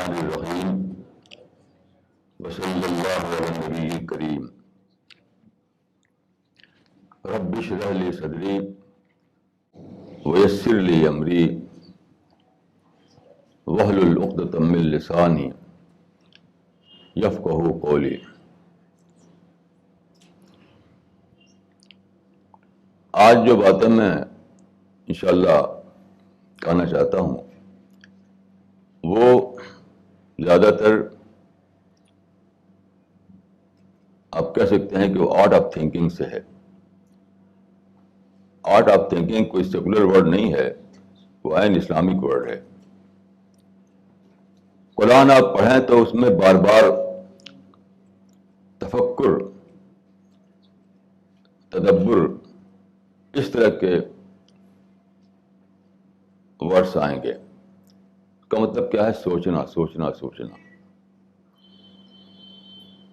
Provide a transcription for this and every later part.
الرحمن الرحیم وصلی اللہ علی النبی الکریم رب اشرح لی صدری ویسر لی امری واحلل عقدۃ من لسانی یفقہوا قولی. آج جو باتیں میں انشاءاللہ کہنا چاہتا ہوں وہ زیادہ تر آپ کہہ سکتے ہیں کہ وہ آرٹ آف تھنکنگ سے ہے. آرٹ آف تھنکنگ کوئی سیکولر ورڈ نہیں ہے، وہ عین اسلامک ورڈ ہے. قرآن آپ پڑھیں تو اس میں بار بار تفکر، تدبر، اس طرح کے ورڈس آئیں گے. اس کا مطلب کیا ہے؟ سوچنا سوچنا سوچنا.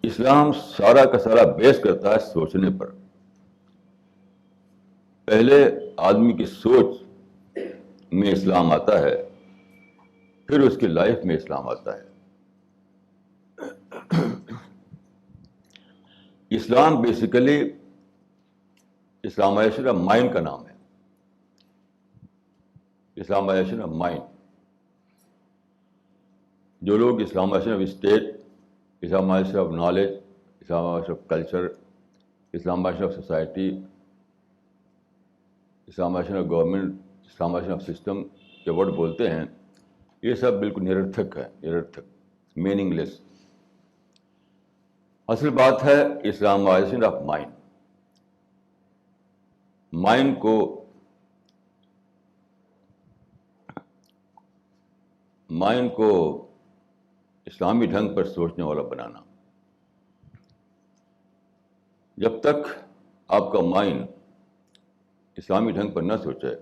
اسلام سارا کا سارا بیس کرتا ہے سوچنے پر. پہلے آدمی کی سوچ میں اسلام آتا ہے، پھر اس کی لائف میں اسلام آتا ہے. Islam basically Islamization of mind کا نام ہے. Islamization of mind. جو لوگ Islamization of state, Islamization of knowledge, Islamization of culture, Islamization of society, Islamization of government, Islamization of system کے ورڈ بولتے ہیں، یہ سب بالکل نررتھک ہے، نررتھک، میننگ لیس. اصل بات ہے اسلامائزیشن آف مائنڈ. مائنڈ کو اسلامی ڈھنگ پر سوچنے والا بنانا. جب تک آپ کا مائنڈ اسلامی ڈھنگ پر نہ سوچے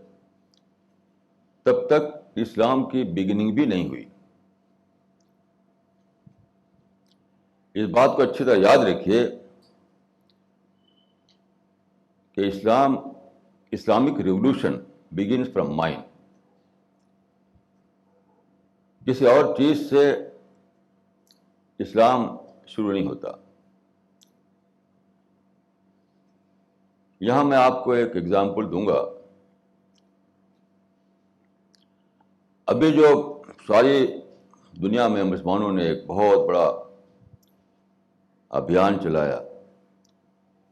تب تک اسلام کی بگننگ بھی نہیں ہوئی. اس بات کو اچھی طرح یاد رکھیے کہ Islamic revolution begins from mind. کسی اور چیز سے اسلام شروع نہیں ہوتا. یہاں میں آپ کو ایک ایگزامپل دوں گا. ابھی جو ساری دنیا میں مسلمانوں نے ایک بہت بڑا ابھیان چلایا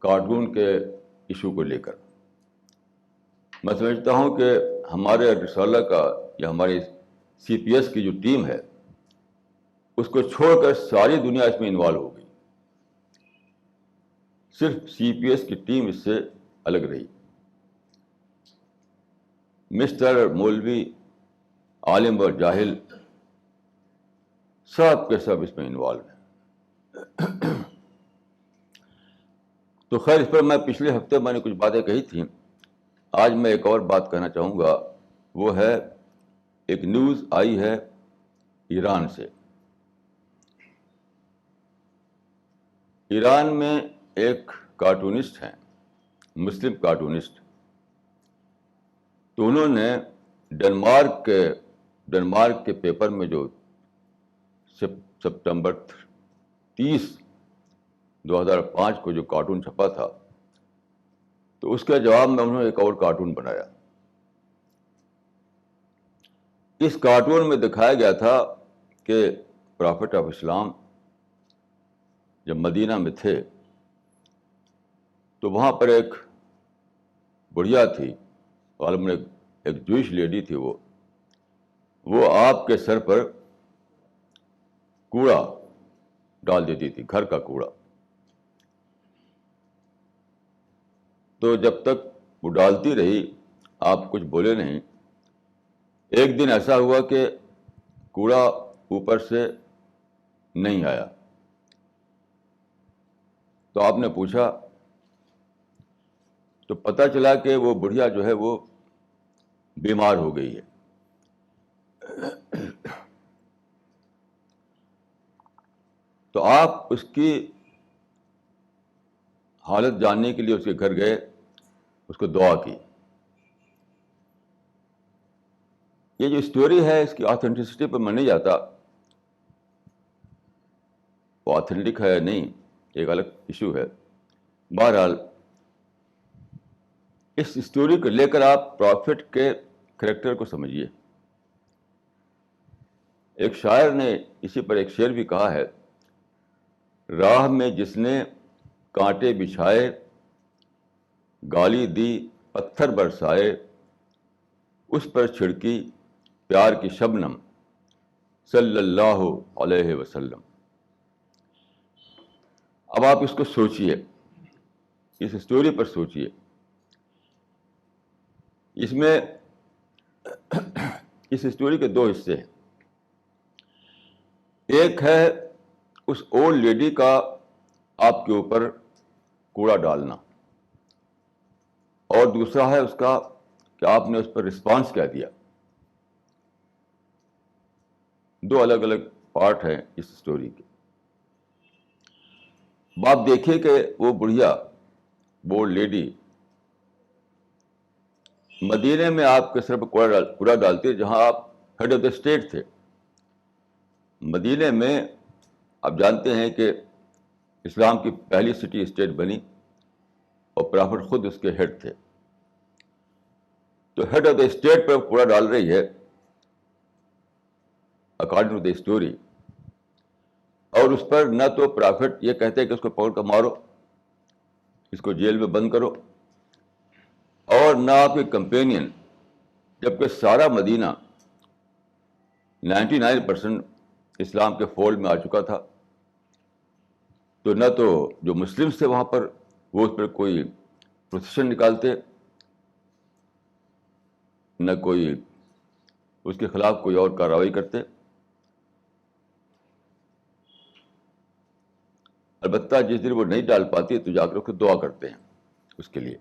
کارٹون کے ایشو کو لے کر، میں سمجھتا ہوں کہ ہمارے رسالہ کا یا ہماری سی پی ایس کی جو ٹیم ہے اس کو چھوڑ کر ساری دنیا اس میں انوالو ہو گئی. صرف سی پی ایس کی ٹیم اس سے الگ رہی. مسٹر مولوی، عالم اور جاہل سب کے سب اس میں انوالو ہیں. تو خیر، اس پر میں پچھلے ہفتے میں نے کچھ باتیں کہی تھیں. آج میں ایک اور بات کہنا چاہوں گا. وہ ہے ایک نیوز آئی ہے ایران سے. ایران میں ایک کارٹونسٹ ہیں، مسلم کارٹونسٹ. تو انہوں نے ڈنمارک کے پیپر میں جو سپتمبر 30، 2005 کو جو کارٹون چھپا تھا، تو اس کے جواب میں انہوں نے ایک اور کارٹون بنایا. اس کارٹون میں دکھایا گیا تھا کہ پرافٹ آف اسلام جب مدینہ میں تھے تو وہاں پر ایک بڑھیا تھی، غالباً ایک جوئش لیڈی تھی. وہ آپ کے سر پر کوڑا ڈال دیتی تھی، گھر کا کوڑا. تو جب تک وہ ڈالتی رہی آپ کچھ بولے نہیں. ایک دن ایسا ہوا کہ کوڑا اوپر سے نہیں آیا. تو آپ نے پوچھا تو پتہ چلا کہ وہ بڑھیا جو ہے وہ بیمار ہو گئی ہے. تو آپ اس کی حالت جاننے کے لیے اس کے گھر گئے، اس کو دعا کی. یہ جو اسٹوری ہے اس کی آتھینٹسٹی پر میں نہیں جاتا، وہ آتھینٹک ہے یا نہیں ایک الگ ایشو ہے. بہرحال اس اسٹوری کو لے کر آپ پرافٹ کے کریکٹر کو سمجھیے. ایک شاعر نے اسی پر ایک شعر بھی کہا ہے, راہ میں جس نے کانٹے بچھائے, گالی دی پتھر برسائے, اس پر چھڑکی پیار کی شبنم صلی اللہ علیہ وسلم. اب آپ اس کو سوچئے, اس اسٹوری پر سوچئے. اس میں اس اسٹوری کے دو حصے ہیں. ایک ہے اس اولڈ لیڈی کا آپ کے اوپر کوڑا ڈالنا, اور دوسرا ہے اس کا کہ آپ نے اس پر رسپانس کیا دیا. دو الگ الگ پارٹ ہیں اس اسٹوری کے. آپ دیکھیے کہ وہ بڑھیا, وہ لیڈی مدینے میں آپ کے سر پر کوڑا ڈالتی ہے, جہاں آپ ہیڈ آف دا اسٹیٹ تھے. مدینے میں آپ جانتے ہیں کہ اسلام کی پہلی سٹی اسٹیٹ بنی اور پرافٹ خود اس کے ہیڈ تھے. تو ہیڈ آف دا اسٹیٹ پر کوڑا ڈال رہی ہے اکارڈنگ ٹو دا اسٹوری, اور اس پر نہ تو پرافٹ یہ کہتے ہیں کہ اس کو پکڑ کر مارو, اس کو جیل میں بند کرو, اور نہ آپ کے کمپینین, جبکہ سارا مدینہ 99% اسلام کے فولڈ میں آ چکا تھا. تو نہ تو جو مسلمس تھے وہاں پر وہ اس پر کوئی پروسیشن نکالتے, نہ کوئی اس کے خلاف کوئی اور کارروائی کرتے. البتہ جس دن وہ نہیں ڈال پاتی تو جا کر اس کو دعا کرتے ہیں اس کے لیے.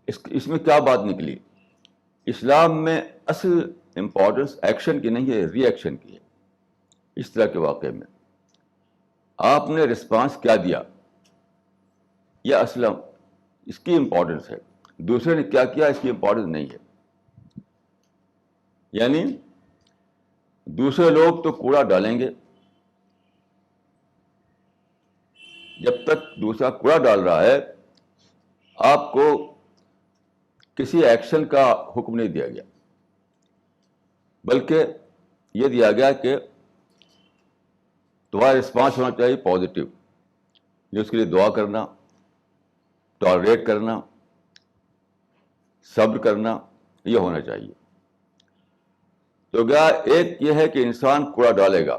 اس میں کیا بات نکلی؟ اسلام میں اصل امپورٹنس ایکشن کی نہیں ہے, ری ایکشن کی ہے. اس طرح کے واقعے میں آپ نے رسپانس کیا دیا, یہ اصل اس کی امپورٹنس ہے. دوسرے نے کیا کیا اس کی امپورٹنس نہیں ہے. یعنی دوسرے لوگ تو کوڑا ڈالیں گے, جب تک دوسرا کوڑا ڈال رہا ہے آپ کو کسی ایکشن کا حکم نہیں دیا گیا, بلکہ یہ دیا گیا کہ تمہارا رسپانس ہونا چاہیے پازیٹیو. یہ اس کے لیے دعا کرنا, ٹالریٹ کرنا, صبر کرنا, یہ ہونا چاہیے. تو کیا ایک یہ ہے کہ انسان کوڑا ڈالے گا,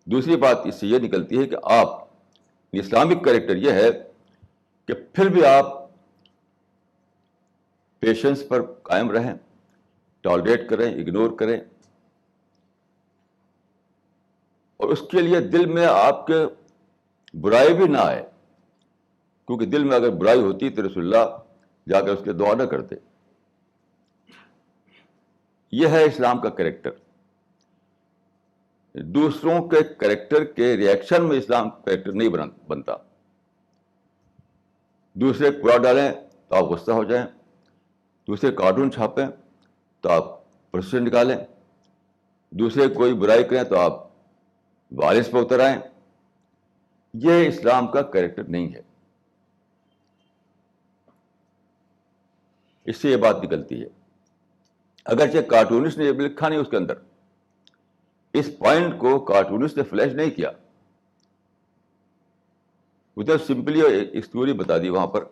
دوسری بات اس سے یہ نکلتی ہے کہ آپ اسلامک کریکٹر یہ ہے کہ پھر بھی آپ پیشنس پر قائم رہیں, ٹالریٹ کریں, اگنور کریں, اور اس کے لیے دل میں آپ کے برائی بھی نہ آئے, کیونکہ دل میں اگر برائی ہوتی تو رسول اللہ جا کر اس کے دعا نہ کرتے. یہ ہے اسلام کا کریکٹر. دوسروں کے کریکٹر کے ریئیکشن میں اسلام کا کریکٹر نہیں بنتا. دوسرے کوڑا ڈالیں تو آپ غصہ ہو جائیں, دوسرے کارٹون چھاپیں تو آپ پروسیجر نکالیں, دوسرے کوئی برائی کریں تو آپ وائلنس پہ اتر آئیں. یہ اسلام کا کریکٹر نہیں ہے. اس سے یہ بات نکلتی ہے. اگرچہ کارٹونسٹ نے یہ لکھا نہیں اس کے اندر, اس پوائنٹ کو کارٹونسٹ نے فلیش نہیں کیا, ادھر سمپلی ایک اسٹوری بتا دی وہاں پر.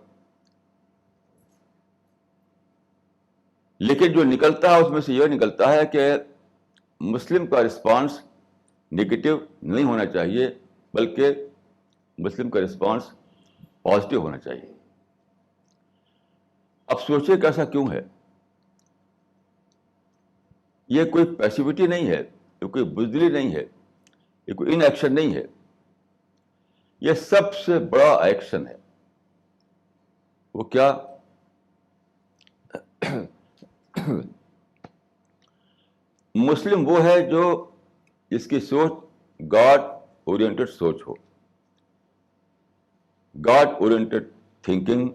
لیکن جو نکلتا ہے اس میں سے یہ نکلتا ہے کہ مسلم کا رسپانس نگیٹو نہیں ہونا چاہیے, بلکہ مسلم کا رسپانس پازیٹیو ہونا چاہیے. اب سوچیں کہ ایسا کیوں ہے؟ یہ کوئی پیسیوٹی نہیں ہے, یہ کوئی بزدلی نہیں ہے, یہ کوئی ان ایکشن نہیں ہے. یہ سب سے بڑا ایکشن ہے. وہ کیا؟ مسلم وہ ہے جو جس کی سوچ گاڈ اورینٹڈ سوچ ہو, God oriented thinking,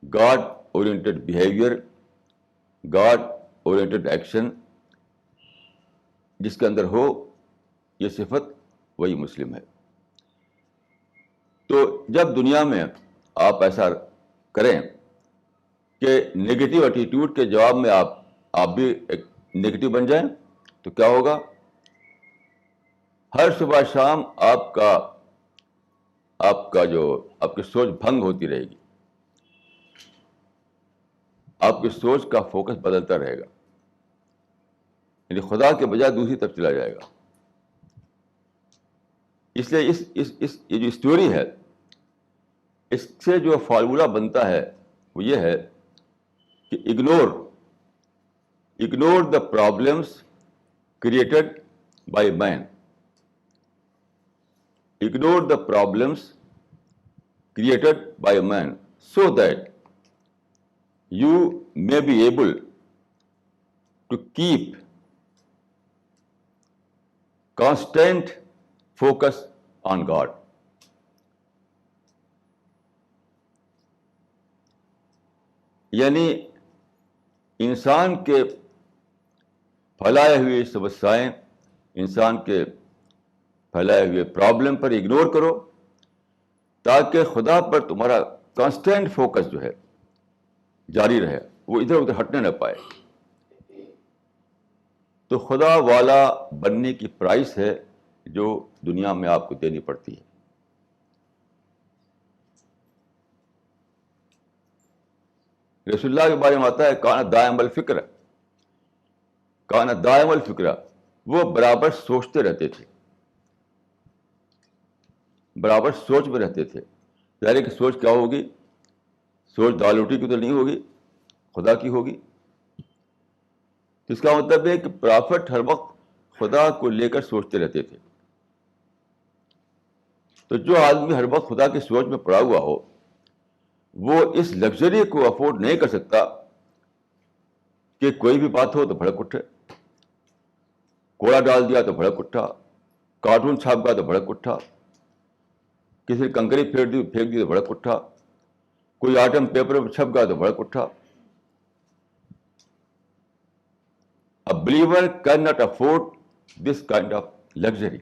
God oriented behaviour, God oriented action جس کے اندر ہو, یہ صفت وہی مسلم ہے. تو جب دنیا میں آپ ایسا کریں کہ نگیٹو ایٹیٹیوڈ کے جواب میں آپ بھی ایک نگیٹو بن جائیں, تو کیا ہوگا؟ ہر صبح شام آپ کی سوچ بھنگ ہوتی رہے گی, آپ کی سوچ کا فوکس بدلتا رہے گا, یعنی خدا کے بجائے دوسری طرف چلا جائے گا. اس لیے یہ جو اسٹوری ہے, اس سے جو فارمولہ بنتا ہے وہ یہ ہے کہ ignore the problems created by man. Ignore the problems created by man so that you may be able to keep constant focus on God. یعنی انسان کے پھیلائے ہوئے سمسیائیں, انسان کے پھیلائے ہوئے پرابلم پر اگنور کرو, تاکہ خدا پر تمہارا کانسٹینٹ فوکس جو ہے جاری رہے, وہ ادھر ادھر ہٹنے نہ پائے. تو خدا والا بننے کی پرائس ہے جو دنیا میں آپ کو دینی پڑتی ہے. رسول اللہ کے بارے میں آتا ہے کان دائم الفکر, وہ برابر سوچتے رہتے تھے, برابر سوچ میں رہتے تھے. ظاہر ہے کہ سوچ کیا ہوگی؟ سوچ دال روٹی کی تو نہیں ہوگی, خدا کی ہوگی. اس کا مطلب ہے کہ پرافٹ ہر وقت خدا کو لے کر سوچتے رہتے تھے. تو جو آدمی ہر وقت خدا کی سوچ میں پڑا ہوا ہو, وہ اس لگژری کو افورڈ نہیں کر سکتا کہ کوئی بھی بات ہو تو بھڑک اٹھے, کوڑا ڈال دیا تو بھڑک اٹھا, کارٹون چھاپ گیا تو بھڑک اٹھا, کسی نے کنکری پھینک دی تو بھڑک اٹھا, کوئی آئٹم پیپر پر چھپ گیا تو بھڑک اٹھا. A believer cannot afford this kind of luxury.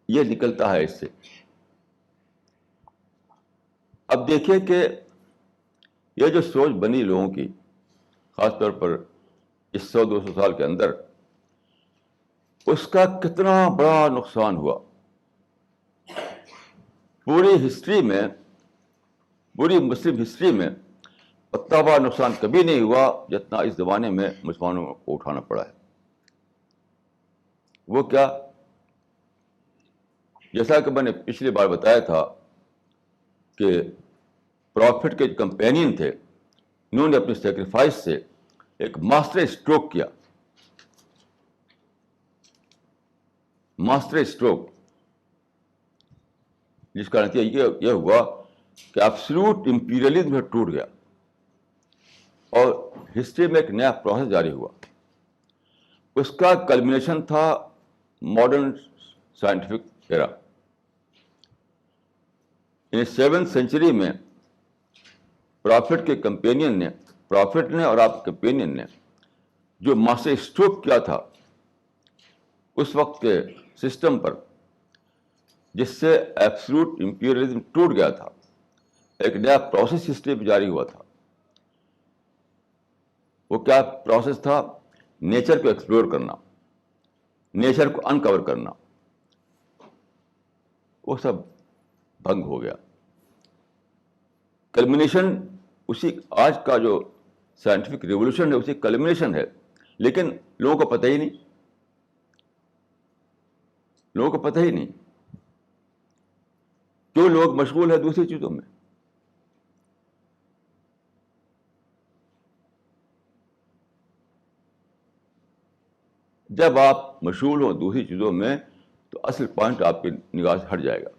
یہ نکلتا ہے اس سے. اب دیکھیں کہ یہ جو سوچ بنی لوگوں کی, خاص طور پر اس 100-200 سال کے اندر, اس کا کتنا بڑا نقصان ہوا. پوری ہسٹری میں, پوری مسلم ہسٹری میں اتنا بڑا نقصان کبھی نہیں ہوا جتنا اس زمانے میں مسلمانوں کو اٹھانا پڑا ہے. وہ کیا؟ جیسا کہ میں نے پچھلی بار بتایا تھا کہ پرافٹ کے کمپینین تھے, انہوں نے اپنی سیکریفائس سے ایک ماسٹر اسٹروک کیا. ماسٹر اسٹروک جس کا نتیجہ یہ ہوا کہ ایبسولوٹ امپیریلزم ٹوٹ گیا اور ہسٹری میں ایک نیا پروسیس جاری ہوا. اس کا کلمنیشن تھا ماڈرن سائنٹیفک ایرا. ان 7th سینچری میں پرافٹ نے اور آپ کے کمپینین نے جو ماسٹر اسٹروک کیا تھا اس وقت کے سسٹم پر, جس سے ایبسولوٹ امپیریلزم ٹوٹ گیا تھا, ایک نیا پروسیس ہسٹری میں جاری ہوا تھا. وہ کیا پروسیس تھا؟ نیچر کو ایکسپلور کرنا, نیچر کو انکور کرنا. وہ سب بھنگ ہو گیا. کلمنیشن اسی آج کا جو سائنٹیفک ریولیوشن ہے اسی کلمنیشن ہے, لیکن لوگوں کو پتہ ہی نہیں. لوگوں کو پتہ ہی نہیں کیوں لوگ مشغول ہیں دوسری چیزوں میں. جب آپ مشغول ہوں دوسری چیزوں میں تو اصل پوائنٹ آپ کی نگاہ سے ہٹ جائے گا.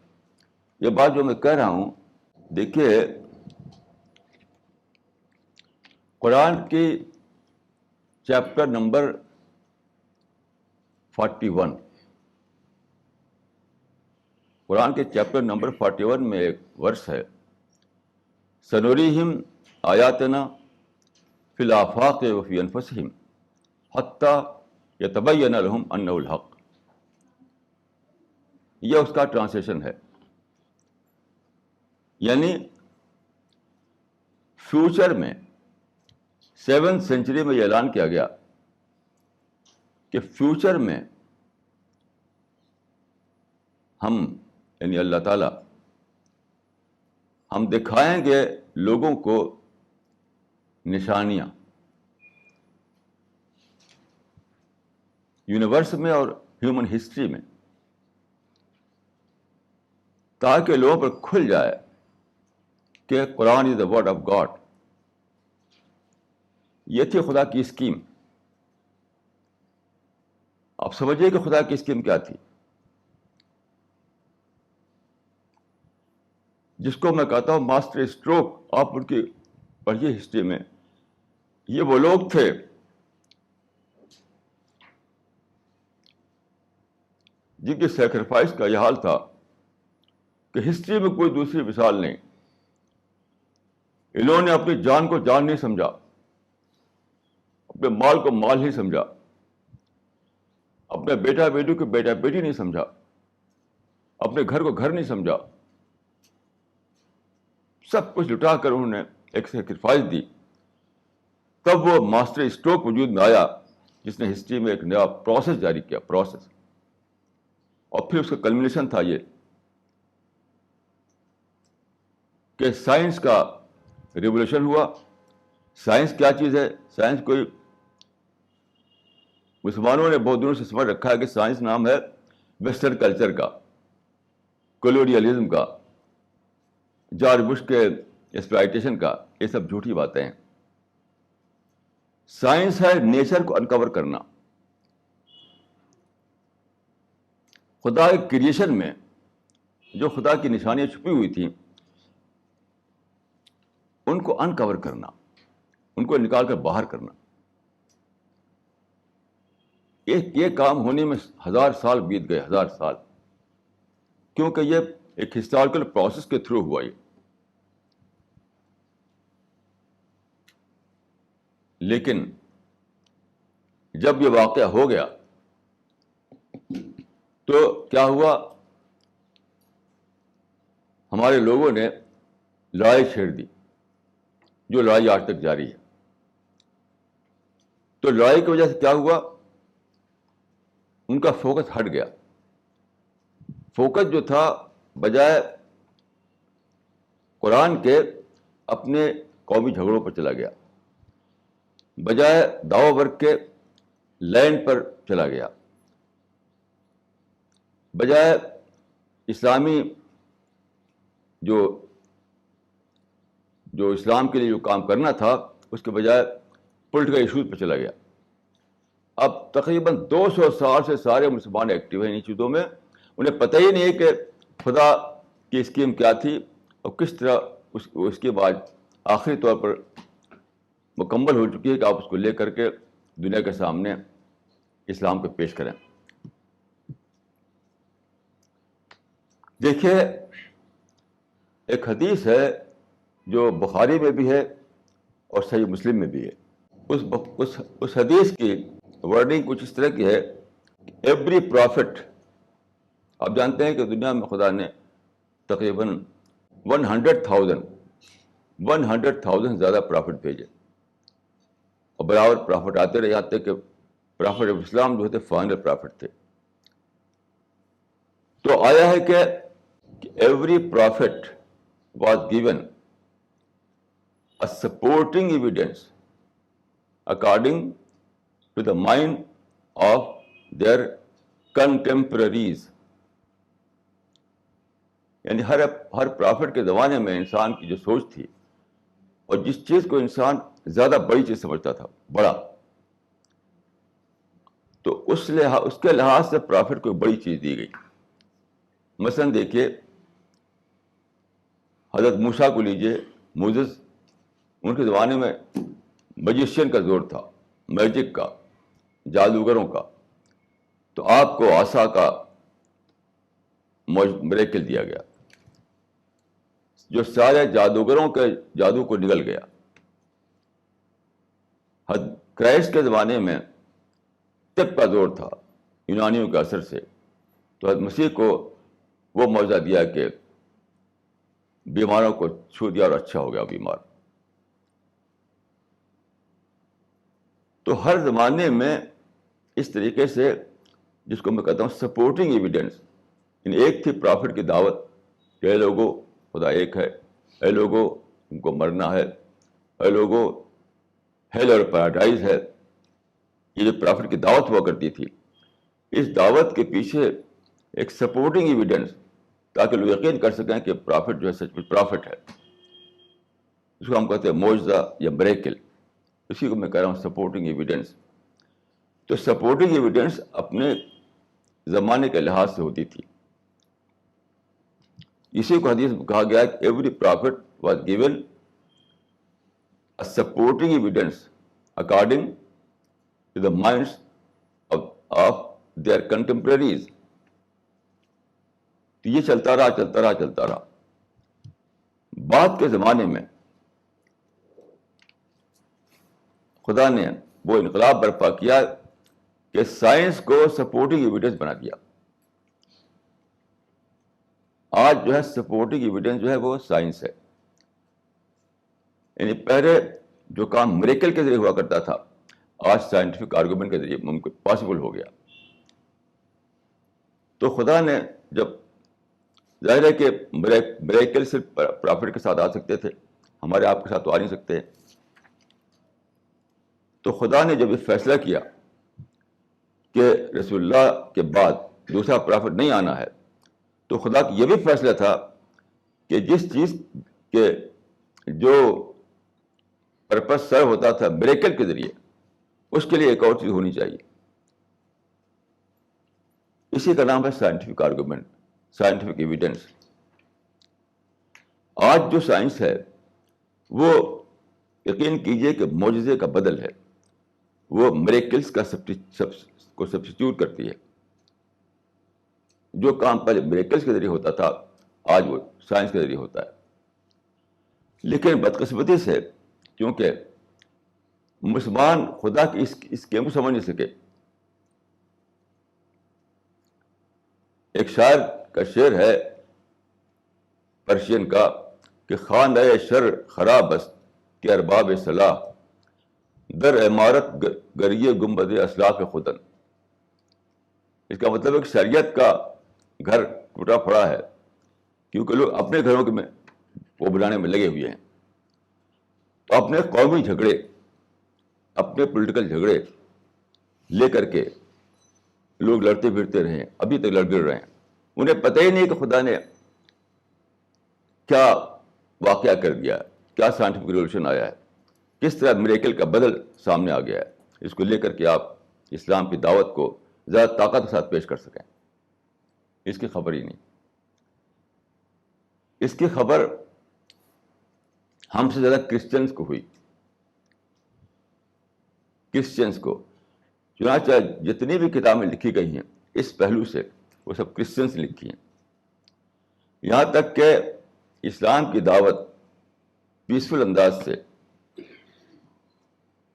یہ بات جو میں کہہ رہا ہوں, دیکھیے قرآن کی چیپٹر نمبر 41, قرآن کے چیپٹر نمبر 41 میں ایک ورس ہے, سنوریہم آیاتنا فی الآفاق وفی انفسہم حتی یتبین لہم انہ الحق. یہ اس کا ٹرانسلیشن ہے. یعنی فیوچر میں 7th سینچری میں یہ اعلان کیا گیا کہ فیوچر میں ہم یعنی اللہ تعالیٰ ہم دکھائیں گے لوگوں کو نشانیاں یونیورس میں اور ہیومن ہسٹری میں، تاکہ لوگوں پر کھل جائے کہ قرآن از دا ورڈ آف گاڈ. یہ تھی خدا کی اسکیم. آپ سمجھیے کہ خدا کی اسکیم کیا تھی. جس کو میں کہتا ہوں ماسٹر اسٹروک. آپ ان کی پڑھیے ہسٹری میں. یہ وہ لوگ تھے جن کی سیکریفائس کا یہ حال تھا کہ ہسٹری میں کوئی دوسری مثال نہیں. انہوں نے اپنی جان کو جان نہیں سمجھا، اپنے مال کو مال نہیں سمجھا، اپنے بیٹا بیٹی کو بیٹا بیٹی نہیں سمجھا، اپنے گھر کو گھر نہیں سمجھا. سب کچھ لٹا کر انہوں نے ایک سیکریفائس دی. تب وہ ماسٹر اسٹروک وجود میں آیا جس نے ہسٹری میں ایک نیا پروسیس جاری کیا. پروسیس. اور پھر اس کا کلمنیشن تھا یہ کہ سائنس کا ریولیوشن ہوا. سائنس کیا چیز ہے؟ سائنس کوئی مسلمانوں نے بہت دنوں سے سمجھ رکھا ہے کہ سائنس نام ہے ویسٹرن کلچر کا، کولونیلزم کا، جارج بش کے ایکسپلائٹیشن کا. یہ سب جھوٹی باتیں ہیں. سائنس ہے نیچر کو انکور کرنا. خدا کے کریشن میں جو خدا کی نشانیاں چھپی ہوئی تھیں ان کو انکور کرنا، ان کو نکال کر باہر کرنا. یہ کام ہونے میں 1000 سال بیت گئے. 1000 سال. کیونکہ یہ ایک ہسٹوریکل پروسیس کے تھرو ہوا. یہ لیکن جب یہ واقعہ ہو گیا تو کیا ہوا؟ ہمارے لوگوں نے لڑائی چھیڑ دی، جو لڑائی آج تک جاری ہے. تو لڑائی کی وجہ سے کیا ہوا؟ ان کا فوکس ہٹ گیا. فوکس جو تھا بجائے قرآن کے اپنے قومی جھگڑوں پر چلا گیا، بجائے دعوی ورک کے لینڈ پر چلا گیا، بجائے اسلامی جو اسلام کے لیے جو کام کرنا تھا اس کے بجائے پولیٹیکل ایشوز پہ چلا گیا. اب تقریباً 200 سال سے سارے مسلمان ایکٹیو ہیں ان چیزوں میں. انہیں پتہ ہی نہیں کہ خدا کی اسکیم کیا تھی اور کس طرح اس کے بعد آخری طور پر مکمل ہو چکی ہے کہ آپ اس کو لے کر کے دنیا کے سامنے اسلام کو پیش کریں. دیکھیے ایک حدیث ہے جو بخاری میں بھی ہے اور صحیح مسلم میں بھی ہے. اس حدیث کی ورڈنگ کچھ اس طرح کی ہے: ایوری پرافٹ. آپ جانتے ہیں کہ دنیا میں خدا نے تقریباً 100,000 زیادہ پرافٹ بھیجے اور برابر پرافٹ آتے رہے، یہاں تک کہ پرافٹ آف اسلام جو تھے فائنل پرافٹ تھے. تو آیا ہے کہ every prophet was given a supporting evidence according to the mind of their contemporaries. یعنی ہر پرافٹ کے زمانے میں انسان کی جو سوچ تھی اور جس چیز کو انسان زیادہ بڑی چیز سمجھتا تھا، بڑا، تو اس کے لحاظ سے پرافٹ کو بڑی چیز دی گئی. مثلاً دیکھیے حضرت موسیٰ کو لیجیے. موسیٰ ان کے زمانے میں میجیشین کا زور تھا، میجک کا، جادوگروں کا. تو آپ کو عصا کا میریکل دیا گیا جو سارے جادوگروں کے جادو کو نگل گیا. کرائسٹ کے زمانے میں طب کا دور تھا یونانیوں کے اثر سے، تو حضرت مسیح کو وہ معجزہ دیا کہ بیماروں کو چھو دیا اور اچھا ہو گیا بیمار. تو ہر زمانے میں اس طریقے سے، جس کو میں کہتا ہوں سپورٹنگ ایویڈنس، ایک تھی پرافٹ کی دعوت کہ اے لوگوں خدا ایک ہے، اے لوگوں تم کو مرنا ہے، اے لوگوں ہیل اور پیراڈائز ہے. یہ جو پرافٹ کی دعوت ہوا کرتی تھی، اس دعوت کے پیچھے ایک سپورٹنگ ایویڈنس، تاکہ لوگ یقین کر سکیں کہ پرافٹ جو ہے سچ میں پرافٹ ہے. اس کو ہم کہتے ہیں معجزہ یا میریکل. اسی کو میں کہہ رہا ہوں سپورٹنگ ایویڈنس. تو سپورٹنگ ایویڈنس اپنے زمانے کے لحاظ سے ہوتی تھی. اسی کو حدیث میں کہا گیا کہ every prophet was given a supporting evidence according to the minds of their contemporaries. تو یہ چلتا رہا. بعد کے زمانے میں خدا نے وہ انقلاب برپا کیا کہ سائنس کو سپورٹنگ ایویڈنس بنا دیا. آج جو ہے سپورٹنگ ایویڈنس جو ہے وہ سائنس ہے. یعنی پہلے جو کام میریکل کے ذریعے ہوا کرتا تھا، آج سائنٹیفک آرگومنٹ کے ذریعے ممکن پاسبل ہو گیا. تو خدا نے جب، ظاہر ہے کہ میریکل صرف پرافٹ کے ساتھ آ سکتے تھے، ہمارے آپ کے ساتھ تو آ نہیں سکتے. تو خدا نے جب یہ فیصلہ کیا کہ رسول اللہ کے بعد دوسرا پرافٹ نہیں آنا ہے، تو خدا کا یہ بھی فیصلہ تھا کہ جس چیز کے جو پرپس سرو ہوتا تھا میریکل کے ذریعے، اس کے لیے ایک اور چیز ہونی چاہیے. اسی کا نام ہے سائنٹیفک آرگومنٹ، سائنٹیفک ایویڈنس. آج جو سائنس ہے وہ یقین کیجئے کہ معجزے کا بدل ہے. وہ میریکلس کا کو سبسٹیوٹ کرتی ہے. جو کام پہلے میریکلس کے ذریعے ہوتا تھا، آج وہ سائنس کے ذریعے ہوتا ہے. لیکن بدقسمتی سے کیونکہ مسلمان خدا کی اس گیم کو سمجھ نہیں سکے. ایک شاعر کا شعر ہے پرشین کا کہ خانہ شر خراب است کہ ارباب صلاح، در عمارت گریے گنبد اسلاف خدن. اس کا مطلب ہے کہ شریعت کا گھر ٹوٹا پڑا ہے کیونکہ لوگ اپنے گھروں کے میں وہ بنانے میں لگے ہوئے ہیں. تو اپنے قومی جھگڑے، اپنے پولیٹیکل جھگڑے لے کر کے لوگ لڑتے پھرتے رہے ہیں، ابھی تک لڑ پھر رہے ہیں. انہیں پتہ ہی نہیں کہ خدا نے کیا واقعہ کر دیا ہے، کیا سائنٹیفک ریولیوشن آیا ہے، کس طرح میریکل کا بدل سامنے آ گیا ہے. اس کو لے کر کے آپ اسلام کی دعوت کو زیادہ طاقت کے ساتھ پیش کر سکیں. اس کی خبر ہی نہیں. اس کی خبر ہم سے زیادہ کرسچنس کو ہوئی. کرسچنس کو چنانچہ جتنی بھی کتابیں لکھی گئی ہیں اس پہلو سے، وہ سب کرسچنس نے لکھی ہیں. یہاں تک کہ اسلام کی دعوت پیسفل انداز سے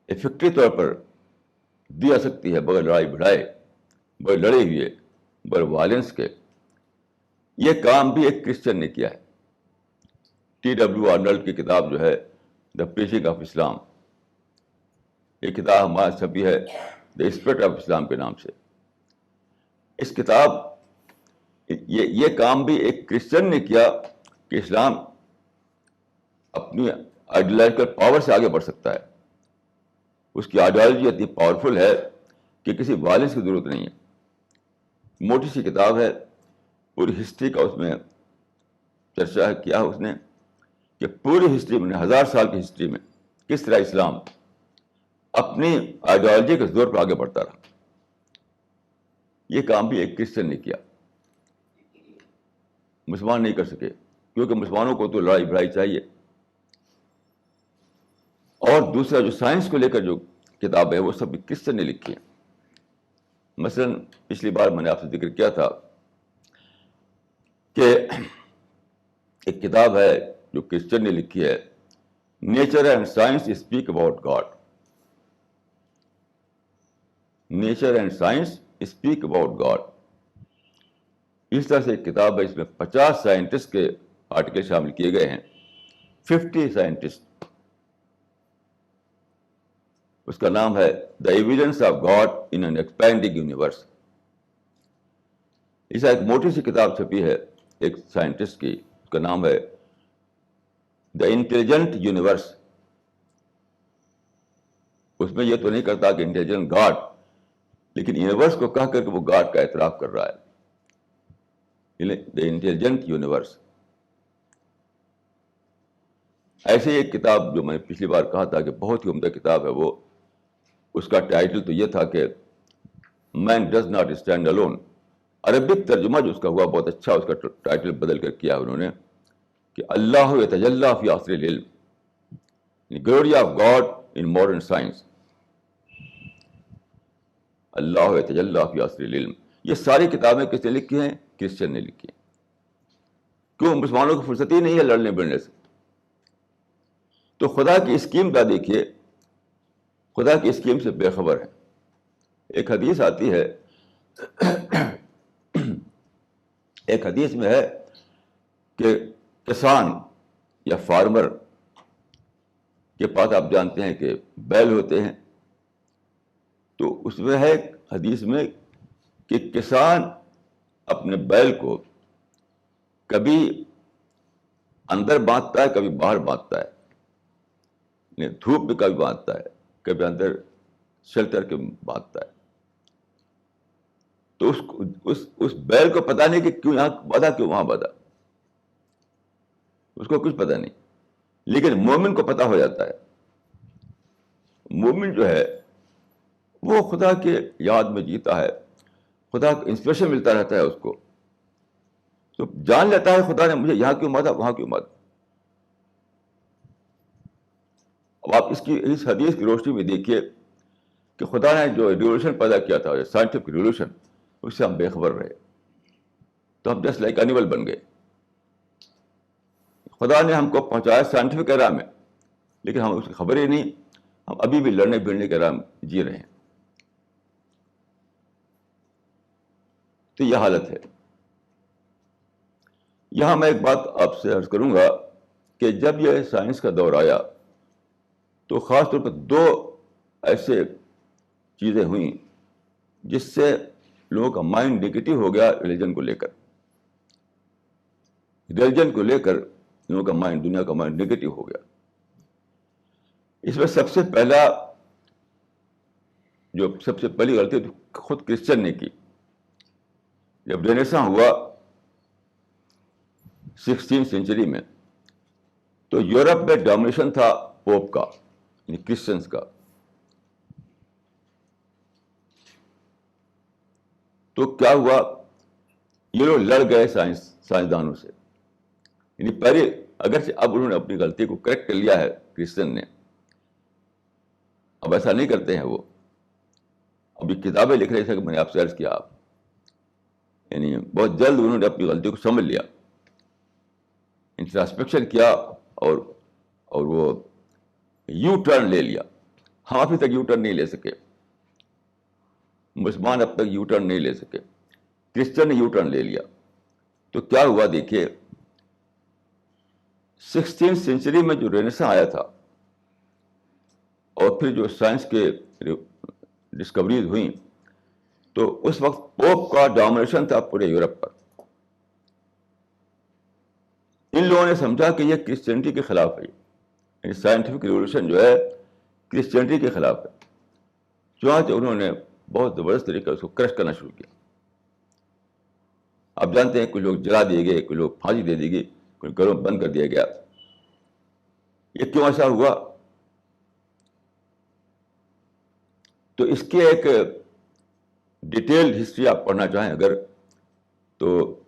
افیکٹو طور پر دی جا سکتی ہے بغیر لڑائی بھڑائے، بغیر لڑے ہوئے، بغیر وائلنس کے. یہ کام بھی ایک کرسچن نے کیا ہے. T.W. آرنلڈ کی کتاب جو ہے دا پریچنگ آف اسلام، یہ کتاب ہمارے چھپی ہے دا اسپرٹ آف اسلام کے نام سے. اس کتاب یہ کام بھی ایک کرسچن نے کیا کہ اسلام اپنی آئیڈیالوجیکل پاور سے آگے بڑھ سکتا ہے. اس کی آئیڈیالوجی اتنی پاورفل ہے کہ کسی وائلنس کی ضرورت نہیں ہے. موٹی سی کتاب ہے، پوری ہسٹری کا اس میں چرچا کیا ہے اس نے کہ پوری ہسٹری میں، 1000 سال کی ہسٹری میں کس طرح اسلام اپنی آئیڈیالوجی کے زور پر آگے بڑھتا رہا. یہ کام بھی ایک کرسچن نے کیا، مسلمان نہیں کر سکے کیونکہ مسلمانوں کو تو لڑائی بھڑائی چاہیے. اور دوسرا جو سائنس کو لے کر جو کتاب ہے وہ سب کرسچن نے لکھی ہے. مثلا پچھلی بار میں نے آپ سے ذکر کیا تھا کہ ایک کتاب ہے جو کرسچن نے لکھی ہے، nature and science speak about God. Nature and science speak about God. اس طرح سے ایک کتاب ہے, اس میں 50 سائنٹسٹ کے آرٹیکل شامل کیے گئے ہیں, 50 سائنٹسٹ. اس کا نام ہے دا evidence of God in an expanding universe. ایسا ایک موٹی سی کتاب چھپی ہے ایک سائنٹسٹ کی, اس کا نام ہے دا انٹیلیجنٹ یونیورس. اس میں یہ تو نہیں کرتا کہ انٹیلیجنٹ گاڈ, لیکن یونیورس کو کہہ کر کے وہ گاڈ کا اعتراف کر رہا ہے. The intelligent universe. ایسے ہی ایک کتاب جو میں نے پچھلی بار کہا تھا کہ بہت ہی عمدہ کتاب ہے وہ, اس کا ٹائٹل تو یہ تھا کہ man does not stand alone. Arabic ترجمہ جو اس کا ہوا بہت اچھا, اس کا ٹائٹل بدل کر کیا انہوں نے کہ اللہ یتجلی فی عصر العلم, glory of God in modern science. اللہ یتجلی فی عصر العلم. یہ ساری کتابیں کس نے لکھی ہیں؟ کرسچن نے لکھی ہیں. کیوں؟ مسلمانوں کو فرصت ہی نہیں ہے لڑنے بڑھنے سے. تو خدا کی اسکیم کا دیکھیے, خدا کی اسکیم سے بے خبر ہے. ایک حدیث آتی ہے, ایک حدیث میں ہے کہ کسان یا فارمر کے پاس آپ جانتے ہیں کہ بیل ہوتے ہیں, تو اس میں ہے حدیث میں کہ کسان اپنے بیل کو کبھی اندر باندھتا ہے, کبھی باہر باندھتا ہے, دھوپ میں کبھی باندھتا ہے, کبھی اندر شیلٹر کے باندھتا ہے. تو اس بیل کو پتا نہیں کہ کیوں یہاں باندھا, کیوں وہاں باندھا, اس کو کچھ پتا نہیں. لیکن مومن کو پتا ہو جاتا ہے. مومن جو ہے وہ خدا کے یاد میں جیتا ہے, خدا کا انسپریشن ملتا رہتا ہے اس کو, تو جان لیتا ہے خدا نے مجھے یہاں کیوں باندھا, وہاں کیوں باندھا. اب آپ اس حدیث کی روشنی میں دیکھیے کہ خدا نے جو ریولیوشن پیدا کیا تھا, سائنٹیفک ریولیوشن, اس سے ہم بے خبر رہے, تو ہم جسٹ لائک اینیمل بن گئے. خدا نے ہم کو پہنچایا سائنٹیفک ایرا میں, لیکن ہم اس کی خبر ہی نہیں, ہم ابھی بھی لڑنے بھیڑنے کے ایرا میں جی رہے ہیں. تو یہ حالت ہے. یہاں میں ایک بات آپ سے عرض کروں گا کہ جب یہ سائنس کا دور آیا تو خاص طور پر 2 ایسے چیزیں ہوئیں جس سے لوگوں کا مائنڈ نگیٹو ہو گیا ریلیجن کو لے کر. ریلیجن کو لے کر لوگوں کا مائنڈ, دنیا کا مائنڈ نگیٹو ہو گیا. اس میں سب سے پہلی غلطی خود کرسچن نے کی. جب رینیساں ہوا 16 سینچری میں, تو یورپ میں ڈومینیشن تھا پوپ کا, یعنی کرسچنس کا. تو کیا ہوا, یہ لوگ لڑ گئے سائنسدانوں سے. یعنی پہلے اگرچہ اب انہوں نے اپنی غلطی کو کریکٹ کر لیا ہے کرسچن نے, اب ایسا نہیں کرتے ہیں وہ. ابھی کتابیں لکھ رہے تھے کہ میں نے آپ سے عرض کیا, آپ یعنی بہت جلد انہوں نے اپنی غلطی کو سمجھ لیا, انٹراسپیکشن کیا, اور وہ یو ٹرن لے لیا. ہم ابھی تک یو ٹرن نہیں لے سکے, مسلمان اب تک یو ٹرن نہیں لے سکے, کرسچن نے یو ٹرن لے لیا. تو کیا ہوا دیکھیے, 16 سینچری میں جو رینیساں آیا تھا, اور پھر جو سائنس کے ڈسکوریز ہوئیں, تو اس وقت پوپ کا ڈومینیشن تھا پورے یورپ پر. ان لوگوں نے سمجھا کہ یہ کرسچینٹی کے خلاف ہے, یعنی سائنٹیفک ریولیوشن جو ہے کرسچینٹی کے خلاف ہے. چنانچہ انہوں نے بہت زبردست طریقے سے اس کو کرش کرنا شروع کیا. آپ جانتے ہیں کچھ لوگ جلا دیے گئے, کچھ لوگ پھانسی دے دی گئی, کچھ گھروں بند کر دیا گیا. یہ کیوں ایسا ہوا؟ تو اس کی ایک ڈیٹیلڈ ہسٹری آپ پڑھنا چاہیں اگر, تو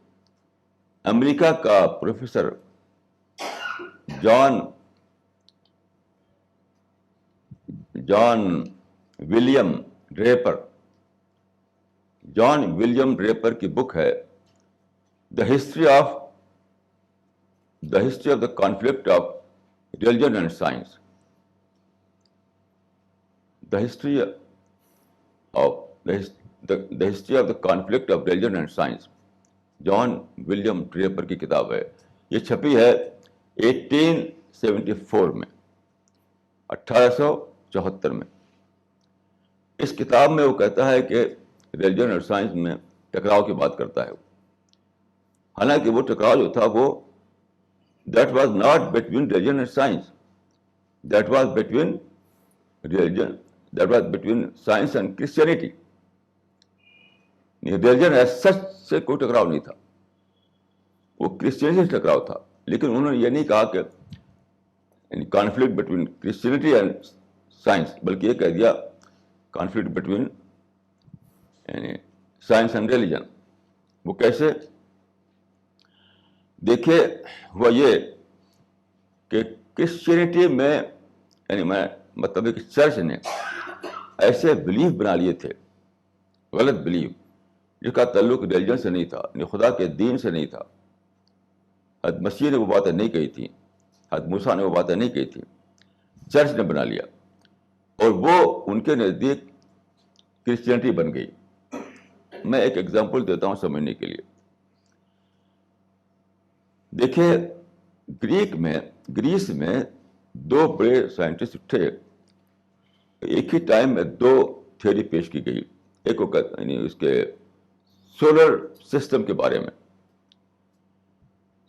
امریکہ کا پروفیسر جان ولیم ڈریپر کی بک ہے the history of the conflict of religion and science. The history of the history of the conflict of religion and science. John William Draper کی کتاب ہے. یہ چھپی ہے 1874 میں, 1874 میں. اس کتاب میں وہ کہتا ہے کہ ریلیجن اور سائنس میں ٹکراؤ کی بات کرتا ہے. حالانکہ وہ ٹکراؤ جو تھا وہ that was not between religion and science, that was between religion, that was between science and Christianity. Religion as such سے کوئی ٹکراؤ نہیں تھا, وہ کرسچینٹی سے ٹکراؤ تھا. لیکن انہوں نے یہ نہیں کہا کہ conflict between Christianity and science, بلکہ یہ کہہ دیا conflict between science and religion. وہ کیسے؟ دیکھیے, ہوا یہ کہ کرسچینٹی میں یعنی مطلب کہ چرچ نے ایسے بلیف بنا لیے تھے, غلط بلیف, جس کا تعلق ریلیجن سے نہیں تھا, خدا کے دین سے نہیں تھا. حضرت مسیح نے وہ باتیں نہیں کہی تھیں, حضرت موسیٰ نے وہ باتیں نہیں کہی تھیں, چرچ نے بنا لیا, اور وہ ان کے نزدیک کرسچینٹی بن گئی. میں ایک ایگزامپل دیتا ہوں سمجھنے کے لیے. دیکھیے, گریس میں دو بڑے سائنٹسٹ تھے. ایک ہی ٹائم میں دو تھیوری پیش کی گئی. ایک وہ یعنی اس کے سولر سسٹم کے بارے میں,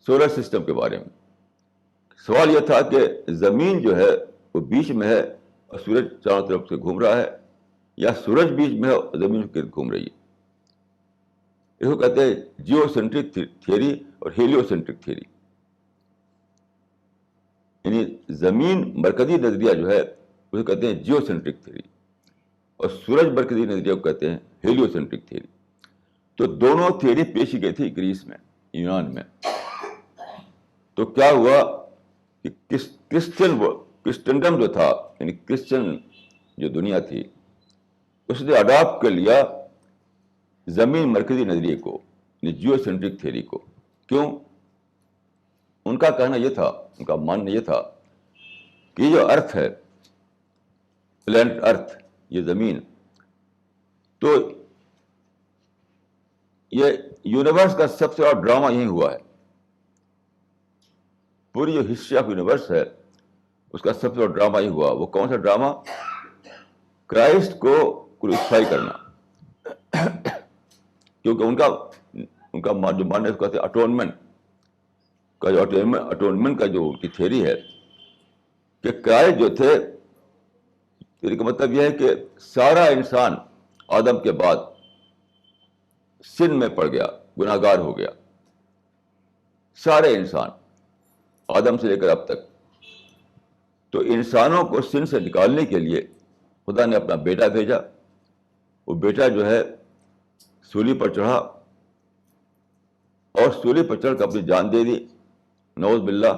سولر سسٹم کے بارے میں. سوال یہ تھا کہ زمین جو ہے وہ بیچ میں ہے اور سورج چاروں طرف سے گھوم رہا ہے, یا سورج بیچ میں ہے اور زمین کے گرد گھوم رہی ہے. اس کو کہتے ہیں جیو سینٹرک تھیوری اور ہیلیو سینٹرک تھیوری. یعنی زمین مرکزی نظریہ جو ہے اسے کہتے ہیں جیو سینٹرک تھیوری, اور سورج مرکزی نظریہ کو کہتے ہیں ہیلیو سینٹرک تھیوری. تو دونوں تھیوری پیش کی گئی تھی گریس میں, یونان میں. تو کیا ہوا کہ کرسچنڈم جو تھا, یعنی کرسچن جو دنیا تھی, اس نے اڈاپٹ کر لیا زمین مرکزی نظریے کو, یعنی جیو سینٹرک تھیوری کو. کیوں؟ ان کا کہنا یہ تھا, ان کا ماننا یہ تھا کہ یہ جو ارتھ ہے, پلانٹ ارتھ, یہ زمین, تو یہ یونیورس کا سب سے بڑا ڈرامہ یہی ہوا ہے. پوری جو ہسٹری آف یونیورس ہے اس کا سب سے بڑا ڈرامہ ہی ہوا. وہ کون سا ڈرامہ؟ کرائسٹ کو کروسیفائی کرنا. کیونکہ ان کا جو ماننا ہے اس کو کہتے ہیں اٹونمنٹ کا, جو اٹونمنٹ کا جو ان کی تھیوری ہے کہ کرائسٹ جو تھے, تھیوری کا مطلب یہ ہے کہ سارا انسان آدم کے بعد سن میں پڑ گیا, گناہ گار ہو گیا. سارے انسان آدم سے لے کر اب تک. تو انسانوں کو سن سے نکالنے کے لیے خدا نے اپنا بیٹا بھیجا. وہ بیٹا جو ہے سولی پر چڑھا, اور سولی پر چڑھ کر اپنی جان دے دی, نعوذ باللہ.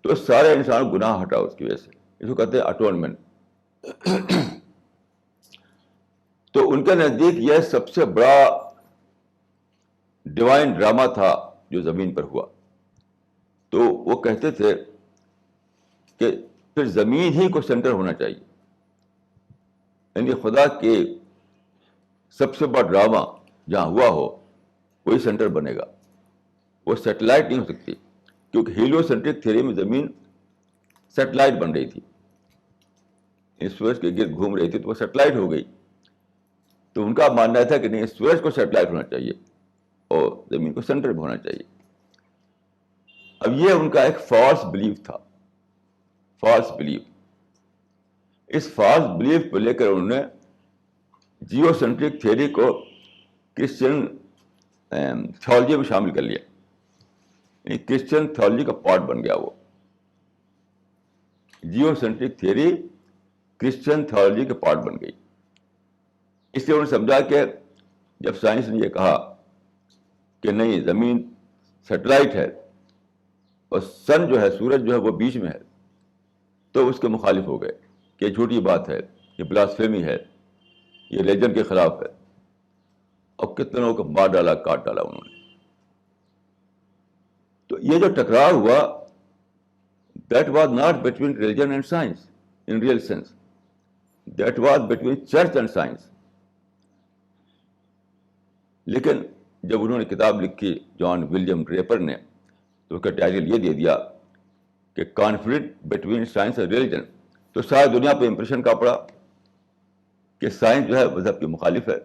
تو سارے انسانوں کو گناہ ہٹا اس کی وجہ سے. اس کو کہتے ہیں اٹونمنٹ. تو ان کے نزدیک یہ سب سے بڑا ڈیوائن ڈرامہ تھا جو زمین پر ہوا. تو وہ کہتے تھے کہ پھر زمین ہی کو سینٹر ہونا چاہیے, یعنی خدا کے سب سے بڑا ڈرامہ جہاں ہوا ہو وہی سینٹر بنے گا. وہ سیٹلائٹ نہیں ہو سکتی, کیونکہ ہیلیو سینٹرک تھیوری میں زمین سیٹلائٹ بن رہی تھی, سورج کے گرد گھوم رہی تھی, تو وہ سیٹلائٹ ہو گئی. تو ان کا ماننا تھا کہ نہیں, سورج کو سیٹلائٹ ہونا چاہیے اور زمین کو سینٹر میں ہونا چاہیے. اب یہ ان کا ایک فالس بلیف تھا, فالس بلیف. اس فالس بلیف کو لے کر انہوں نے جیو سینٹرک تھیوری کو کرسچن تھیولوجی میں شامل کر لیا, یعنی کرسچن تھیولوجی کا پارٹ بن گیا. وہ geocentric theory Christian theology کے پارٹ بن گئی. اس لیے انہوں نے سمجھا کہ جب سائنس نے یہ کہا کہ نہیں, زمین سیٹلائٹ ہے اور سن جو ہے, سورج جو ہے وہ بیچ میں ہے, تو اس کے مخالف ہو گئے کہ یہ جھوٹی بات ہے, یہ بلاسفیمی ہے, یہ ریلیجن کے خلاف ہے. اور کتنے لوگوں کو مار ڈالا, کاٹ ڈالا انہوں نے. تو یہ جو ٹکراؤ ہوا, that was not between religion and science in real sense, that was between church and science. لیکن جب انہوں نے کتاب لکھی جان ولیم ڈریپر نے, تو اس کا ٹائٹل یہ دے دیا کہ کانفلکٹ بٹوین سائنس اور ریلیجن. تو ساری دنیا پہ امپریشن کا پڑا کہ سائنس جو ہے مذہب کی مخالف ہے,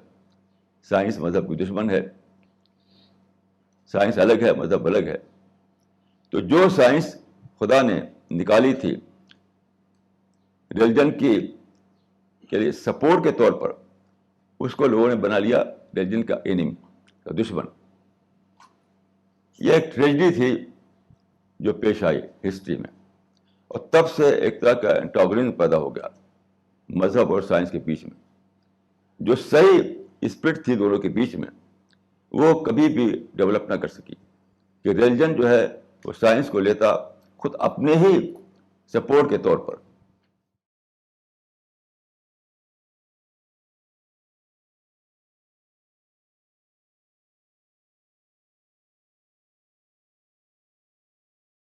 سائنس مذہب کی دشمن ہے, سائنس الگ ہے, مذہب الگ ہے. تو جو سائنس خدا نے نکالی تھی ریلیجن کے لیے سپورٹ کے طور پر, اس کو لوگوں نے بنا لیا ریلیجن کا اینیم, کا دشمن. یہ ایک ٹریجڈی تھی جو پیش آئی ہسٹری میں, اور تب سے ایک طرح کا انٹاگرزم پیدا ہو گیا مذہب اور سائنس کے بیچ میں. جو صحیح اسپرٹ تھی دونوں کے بیچ میں, وہ کبھی بھی ڈیولپ نہ کر سکی, کہ ریلیجن جو ہے وہ سائنس کو لیتا خود اپنے ہی سپورٹ کے طور پر,